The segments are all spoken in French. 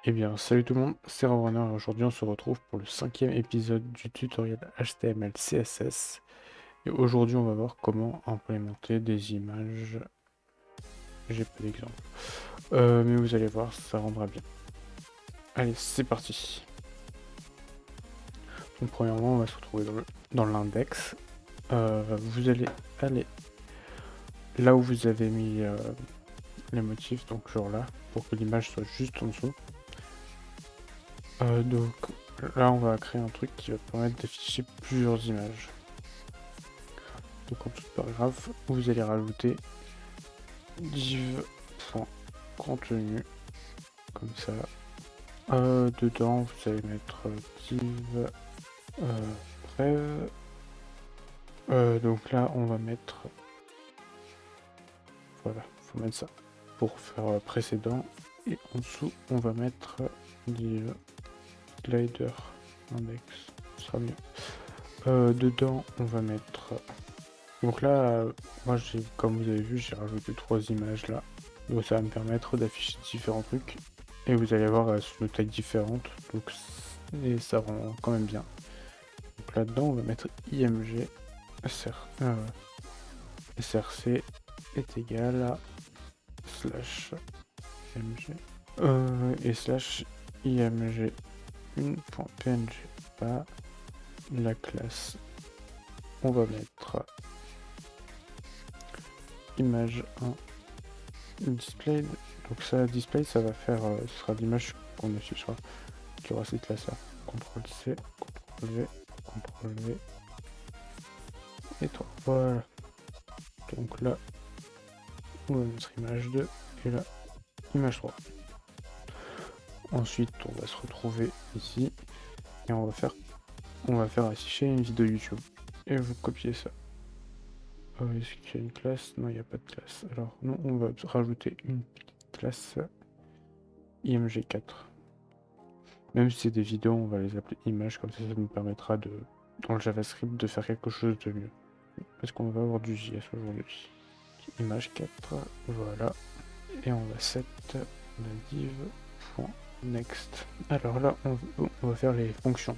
Eh bien, salut tout le monde, c'est Roadrunner et aujourd'hui on se retrouve pour le 5e épisode du tutoriel HTML CSS. Et aujourd'hui on va voir comment implémenter des images. J'ai pas d'exemple. Mais vous allez voir, ça rendra bien. Allez, c'est parti. Donc premièrement, on va se retrouver dans l'index. Vous allez aller là où vous avez mis les motifs, donc genre là, pour que l'image soit juste en dessous. Donc là, on va créer un truc qui va permettre d'afficher plusieurs images. Donc en tout paragraphe, vous allez rajouter div.contenu, comme ça. Dedans, vous allez mettre div brève. Donc là, on va mettre... Voilà, faut mettre ça pour faire précédent. Et en dessous, on va mettre div slider index, ce sera mieux. Dedans, on va mettre... Donc là, moi, comme vous avez vu, j'ai rajouté 3 images là. Donc ça va me permettre d'afficher différents trucs. Et vous allez voir, elles sont de tailles différentes. Donc, et ça rend quand même bien. Donc là-dedans, on va mettre img src est égal à slash img et slash img 1.png. Pas la classe. On va mettre image 1 display. Donc ça, display, ça va faire, ce sera l'image qu'on affichera. Qui aura cette classe là. CTRL-C, CTRL-V, CTRL-V et 3. Voilà. Donc là, on va mettre image 2 et là, image 3. Ensuite, on va se retrouver ici et on va faire afficher une vidéo YouTube. Et vous copiez ça. Est-ce qu'il y a une classe? Non, il n'y a pas de classe. Alors, non, on va rajouter une classe img4. Même si c'est des vidéos, on va les appeler images, comme ça nous permettra dans le JavaScript de faire quelque chose de mieux. Parce qu'on va avoir du JS aujourd'hui. Image 4, voilà. Et on va set la div.next. Alors là, on va faire les fonctions.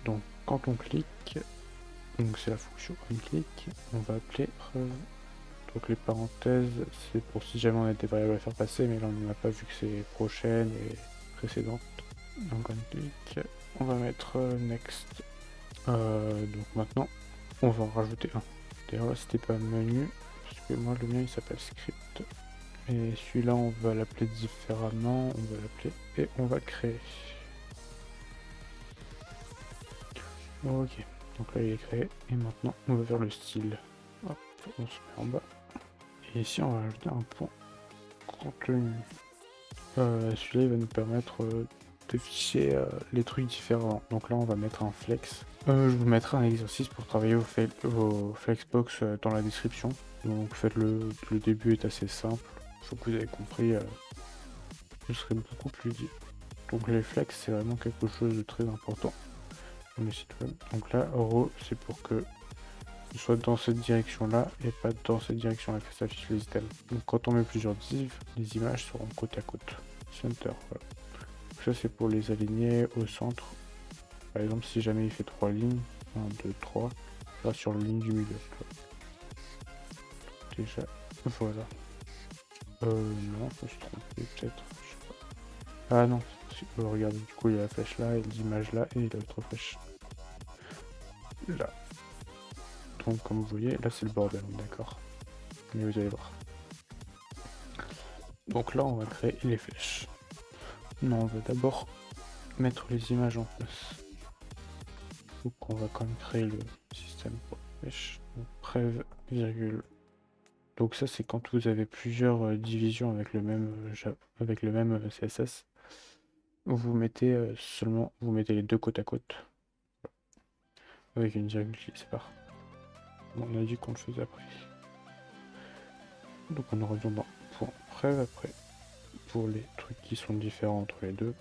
Donc quand on clique, donc c'est la fonction onClick, on va appeler preuve. Donc les parenthèses, c'est pour si jamais on a des variables à faire passer, mais là on n'a pas vu que c'est prochaine et précédente. Donc onClick, on va mettre next. Donc maintenant, on va en rajouter un. D'ailleurs là c'était pas menu, parce que moi le mien il s'appelle script. Et celui-là on va l'appeler différemment, on va l'appeler et on va le créer. Ok, donc là il est créé, et maintenant on va faire le style. Hop, on se met en bas. Et ici on va ajouter un point contenu. Celui-là il va nous permettre d'afficher les trucs différents. Donc là on va mettre un flex. Je vous mettrai un exercice pour travailler vos flexbox dans la description. Donc faites-le, le début est assez simple. Une fois que vous avez compris, ce serait beaucoup plus vite. Donc les flex c'est vraiment quelque chose de très important dans le site web. Donc là, row c'est pour que ce soit dans cette direction là et pas dans cette direction là que s'affichent les items. Donc quand on met plusieurs divs, les images seront côte à côte. Center, voilà. Donc ça c'est pour les aligner au centre. Par exemple si jamais il fait 3 lignes, 1, 2, 3, ça sera sur la ligne du milieu. Déjà, voilà. Non, je me suis trompé peut-être. Ah non, regardez, du coup il y a la flèche là, et l'image là, et l'autre flèche là. Donc comme vous voyez, là c'est le bordel, d'accord. Mais vous allez voir. Donc là on va créer les flèches. Non, on va d'abord mettre les images en place. Donc on va quand même créer le système pour les flèches. Donc preuve, virgule. Donc ça c'est quand vous avez plusieurs divisions avec le même CSS. Vous mettez vous mettez les deux côte à côte. Avec une virgule qui les sépare. On a dit qu'on le faisait après. Donc on revient dans point preuve après. Pour les trucs qui sont différents entre les deux.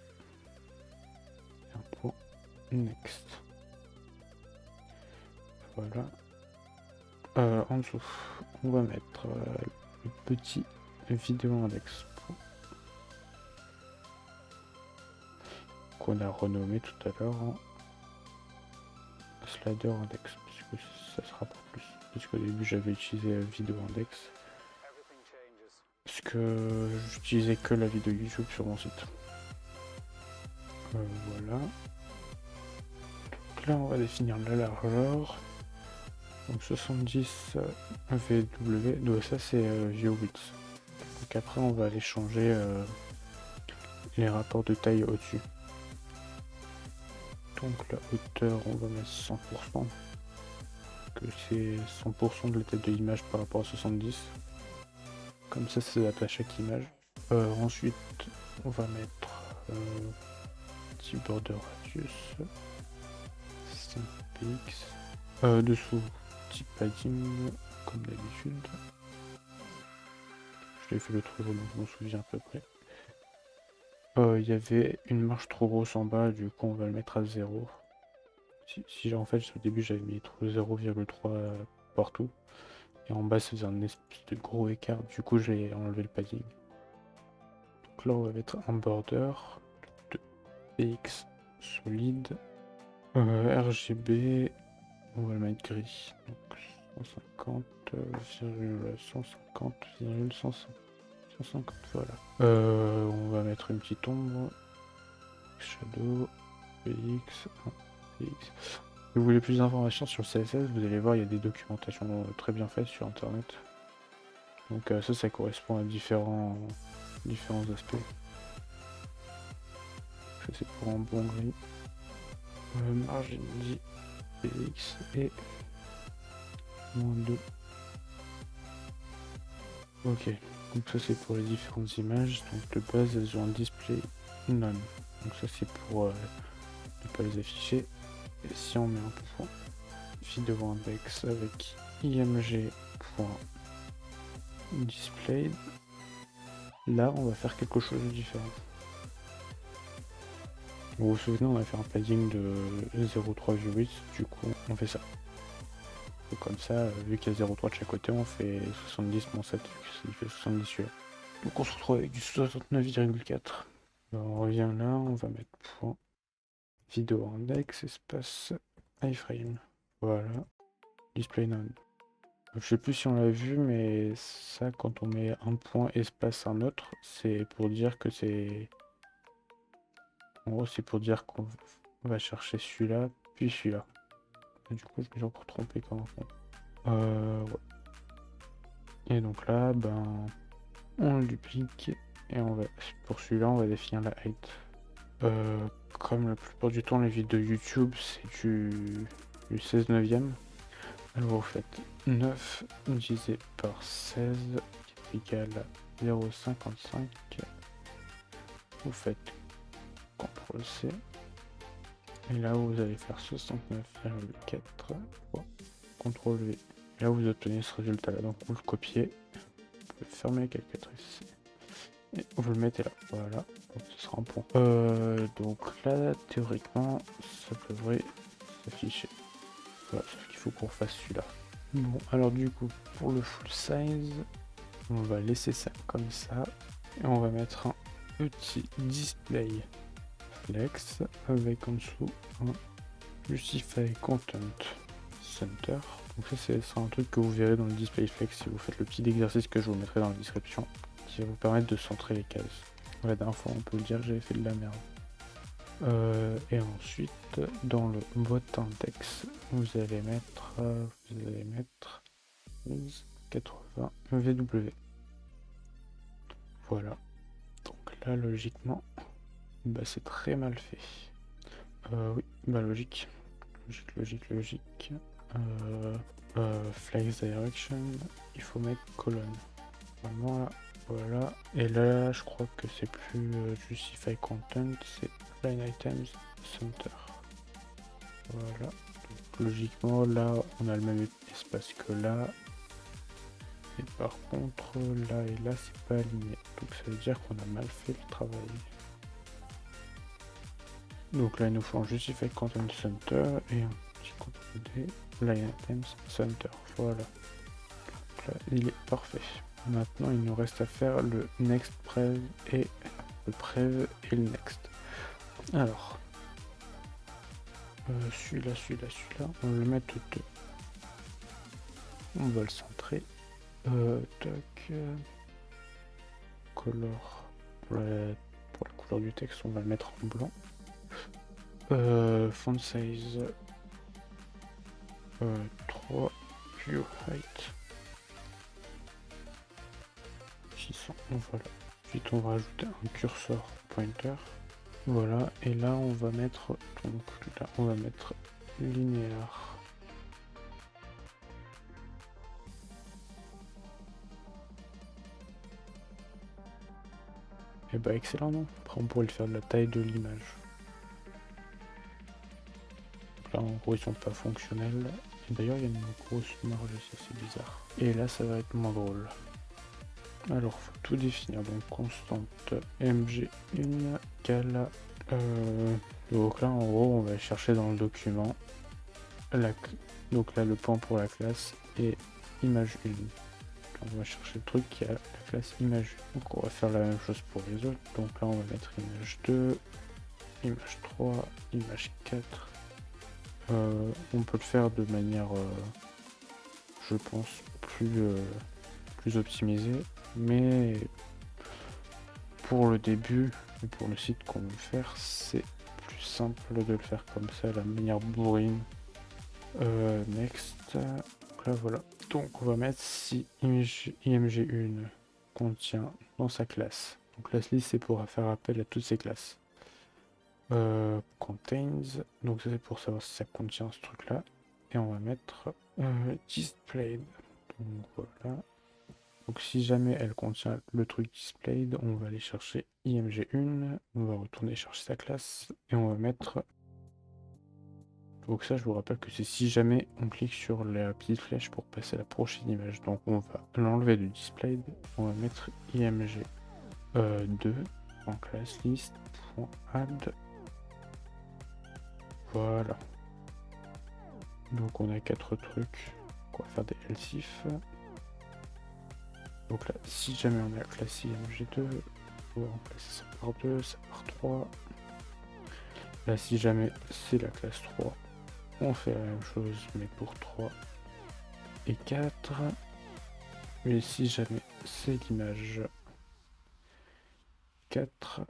Un point next. Voilà. En dessous, on va mettre le petit vidéo index. qu'on a renommé tout à l'heure en slider index, parce que ça sera pas plus. Parce qu'au début j'avais utilisé vidéo index, parce que j'utilisais que la vidéo YouTube sur mon site. Voilà. Donc là on va définir la largeur. Donc 70 VW, donc ça c'est view width. Donc après on va aller changer les rapports de taille au-dessus. Donc la hauteur on va mettre 100%, que c'est 100% de la tête de l'image par rapport à 70. Comme ça c'est adapté à chaque image. Ensuite on va mettre petit border radius 5px. Dessous petit padding comme d'habitude. Je l'ai fait l'autre jour donc je m'en souviens à peu près. Il y avait une marge trop grosse en bas, du coup on va le mettre à 0. Si en fait au début j'avais mis 0,3 partout, et en bas ça faisait un espèce de gros écart, du coup j'ai enlevé le padding. Donc là on va mettre un border de PX solide, RGB, on va le mettre gris, donc 150,150,150, voilà. On va mettre une petite ombre, shadow, PX, PX. Si vous voulez plus d'informations sur le CSS, vous allez voir, il y a des documentations très bien faites sur internet. Donc ça correspond à différents aspects. Ça c'est pour un bon gris. Margin dit PX et -2. Ok, donc ça c'est pour les différentes images. Donc de base elles ont un display none. Donc ça c'est pour ne pas les afficher. Et si on met un point vidéo index avec img.displayed, là on va faire quelque chose de différent. Vous vous souvenez, on a fait un padding de 0,3 viewbits, du coup on fait ça. Et comme ça, vu qu'il y a 0,3 de chaque côté, on fait 70 moins 7, il fait 70 celui-là. Donc on se retrouve avec du 69,4. On revient là, on va mettre point vidéo index espace iframe. Voilà, display none. Je sais plus si on l'a vu, mais ça, quand on met un point espace un autre, c'est pour dire que c'est... En gros, c'est pour dire qu'on va chercher celui-là, puis celui-là. Du coup, je me suis encore trompé comme enfant. Ouais. Et donc là, ben, on le duplique, et on va, pour celui-là, on va définir la height. Comme la plupart du temps, les vidéos YouTube, c'est du 16 neuvième. Alors vous faites 9 divisé par 16 qui est égal à 0,55. Vous faites CTRL-C. Et là vous allez faire 69,4 CTRL-V. Et là vous obtenez ce résultat là. Donc vous le copiez, vous pouvez fermer la calculatrice et vous le mettez là. Voilà, donc ce sera un point. Donc là théoriquement ça devrait s'afficher. Voilà, sauf qu'il faut qu'on fasse celui-là. Bon, alors du coup, pour le full size, on va laisser ça comme ça. Et on va mettre un petit display flex avec en dessous un justify content center. Donc ça, c'est un truc que vous verrez dans le display flex si vous faites le petit exercice que je vous mettrai dans la description, qui va vous permettre de centrer les cases. La dernière fois, on peut le dire, j'avais fait de la merde. Et ensuite, dans le boîte index, vous allez mettre 80 VW. Voilà. Donc là, logiquement, bah, c'est très mal fait. Oui, bah logique. Logique. Flex direction, il faut mettre colonne. Vraiment, voilà. Et là, je crois que c'est plus justify content, c'est line items center. Voilà. Donc, logiquement, là, on a le même espace que là. Et par contre, là et là, c'est pas aligné. Donc ça veut dire qu'on a mal fait le travail. Donc là, il nous faut un justify content center et un petit contrôle D, line items center. Voilà. Donc là, il est parfait. Maintenant, il nous reste à faire le next prev et le prev et le next. Alors, celui-là, on va le mettre 2. On va le centrer. Tac. Color. Pour la couleur du texte, on va le mettre en blanc. Font size 3. View height 600. Voilà. Ensuite, on va ajouter un curseur pointer. Voilà. Et là, on va mettre linéaire. Et bah excellent, non? Après on pourrait le faire de la taille de l'image. Là en gros ils sont pas fonctionnels. Et d'ailleurs il y a une grosse marge ici, c'est bizarre. Et là ça va être moins drôle. Alors faut tout définir, donc constante mg1 égale... donc là en gros on va chercher dans le document donc là le point pour la classe et image1. On va chercher le truc qui a la classe image. Donc on va faire la même chose pour les autres. Donc là on va mettre image 2, image 3, image 4. On peut le faire de manière, je pense, plus optimisée. Mais pour le début et pour le site qu'on veut faire, c'est plus simple de le faire comme ça, la manière bourrine. Next. Donc là voilà. Donc on va mettre si img1 contient dans sa classe. Donc la liste c'est pour faire appel à toutes ces classes. Contains, donc c'est pour savoir si ça contient ce truc là. Et on va mettre displayed. Donc voilà. Donc si jamais elle contient le truc displayed, on va aller chercher img1, on va retourner chercher sa classe et on va mettre. Donc ça je vous rappelle que c'est si jamais on clique sur la petite flèche pour passer à la prochaine image. Donc on va l'enlever du displayed, on va mettre img 2 en classe list.add. Voilà. Donc on a 4 trucs. On va faire des else if. Donc là si jamais on a la classe img2, on va remplacer ça par 2, ça par 3. Là si jamais c'est la classe 3. On fait la même chose, mais pour 3 et 4. Mais si jamais c'est l'image 4,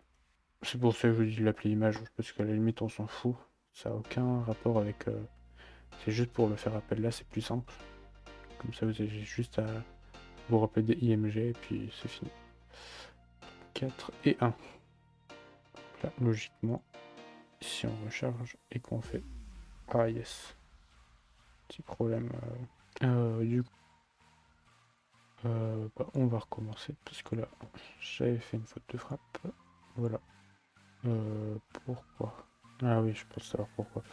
c'est pour ça que je dis de l'appeler image, parce qu'à la limite on s'en fout. Ça n'a aucun rapport avec... c'est juste pour le faire appel là, c'est plus simple. Comme ça vous avez juste à vous rappeler des IMG et puis c'est fini. 4 et 1. Là, logiquement, si on recharge et qu'on fait... Ah yes. Petit problème. Du coup, on va recommencer parce que là, j'avais fait une faute de frappe. Voilà. Pourquoi? Ah oui, je pense savoir pourquoi.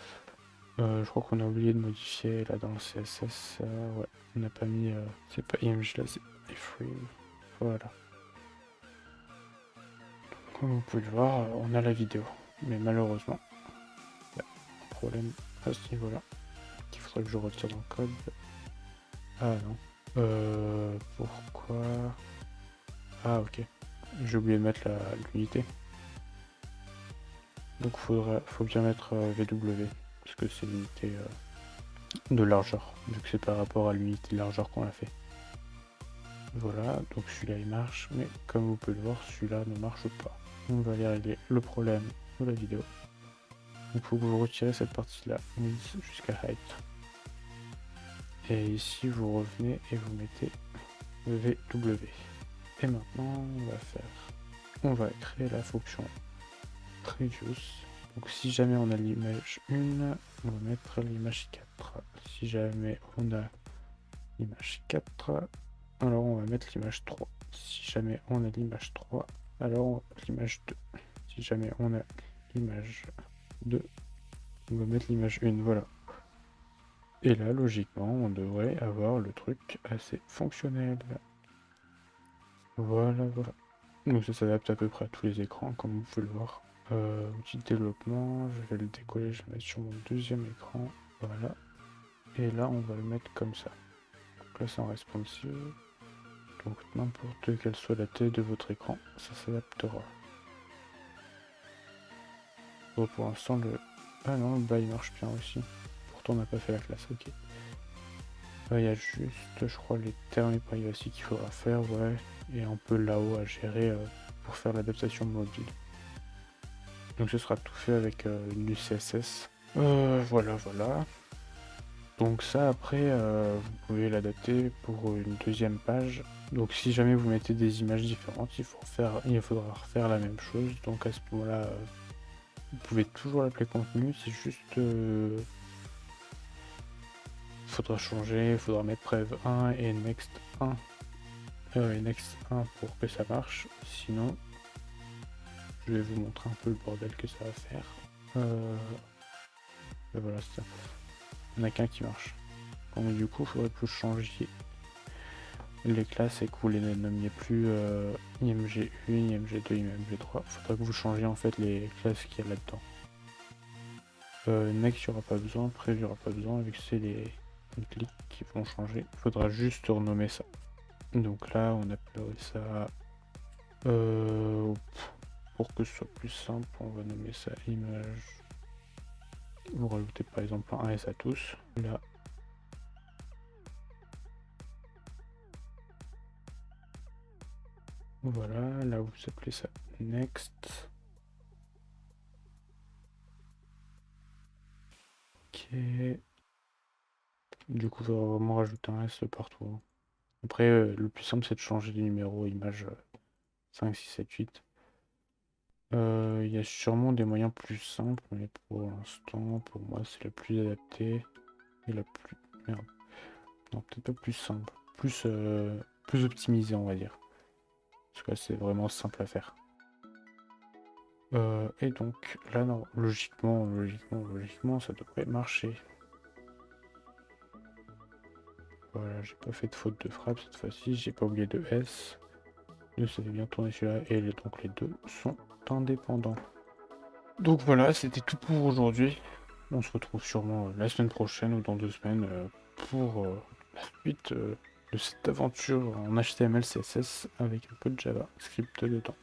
Je crois qu'on a oublié de modifier là dans le CSS. Ouais, on n'a pas mis. C'est pas image là, c'est iframe. Voilà. Comme vous pouvez le voir, on a la vidéo. Mais malheureusement, il y a un problème à ce niveau-là. Qu'il faudrait que je retire dans le code. Ah non. Pourquoi? Ah ok. J'ai oublié de mettre l'unité. Donc faut bien mettre VW. Parce que c'est l'unité de largeur. Vu que c'est par rapport à l'unité de largeur qu'on a fait. Voilà, donc celui-là il marche. Mais comme vous pouvez le voir, celui-là ne marche pas. On va aller régler le problème de la vidéo. Donc il faut que vous retirez cette partie-là, jusqu'à height. Et ici vous revenez et vous mettez VW. Et maintenant on va créer la fonction previous. Donc si jamais on a l'image 1, on va mettre l'image 4. Si jamais on a l'image 4, alors on va mettre l'image 3. Si jamais on a l'image 3, alors on va mettre l'image 2. Si jamais on a l'image 2, on va mettre l'image 1, voilà. Et là, logiquement, on devrait avoir le truc assez fonctionnel. Voilà, voilà. Donc ça s'adapte à peu près à tous les écrans, comme vous pouvez le voir. Outil de développement, je vais le décoller, je vais le mettre sur mon deuxième écran. Voilà. Et là, on va le mettre comme ça. Donc là, c'est en responsive. Donc n'importe quelle soit la taille de votre écran, ça s'adaptera. Bon, pour l'instant, le... Ah non, bah il marche bien aussi. Pourtant, on n'a pas fait la classe, ok. Il y a juste, je crois, les termes et privacy qu'il faudra faire, ouais. Et un peu là-haut à gérer pour faire l'adaptation mobile. Donc ce sera tout fait avec du CSS. Voilà. Donc ça, après, vous pouvez l'adapter pour une deuxième page. Donc si jamais vous mettez des images différentes, il faudra refaire la même chose. Donc à ce moment-là, vous pouvez toujours l'appeler contenu, c'est juste... faudra changer, il faudra mettre prev 1 et next 1. Et next 1 pour que ça marche. Sinon, je vais vous montrer un peu le bordel que ça va faire. Et voilà, c'est ça. Il n'y en a qu'un qui marche. Donc du coup, il faudrait que vous changiez les classes et que vous les nommiez plus IMG1, IMG2, IMG3. Il faudrait que vous changiez en fait les classes qu'il y a là-dedans. Next, il n'y aura pas besoin, Prev, il n'y aura pas besoin, vu que c'est les clics qui vont changer. Il faudra juste renommer ça. Donc là, on appellerait ça... pour que ce soit plus simple, on va nommer ça image. Vous rajoutez par exemple un S à tous. Là. Voilà, là vous appelez ça next. Ok. Du coup, il faudra vraiment rajouter un S partout. Après, le plus simple, c'est de changer les numéros image 5, 6, 7, 8. Il y a sûrement des moyens plus simples, mais pour l'instant, pour moi, c'est la plus adaptée et la plus... Merde. Non, peut-être pas plus simple. Plus optimisé, on va dire. Parce que là, c'est vraiment simple à faire. Et donc, là, non, logiquement, ça devrait marcher. Voilà, j'ai pas fait de faute de frappe cette fois-ci, j'ai pas oublié de S. Ça fait bien tourner celui-là, et donc les deux sont indépendants. Donc voilà, c'était tout pour aujourd'hui. On se retrouve sûrement la semaine prochaine ou dans 2 semaines pour la suite de cette aventure en HTML, CSS avec un peu de JavaScript dedans.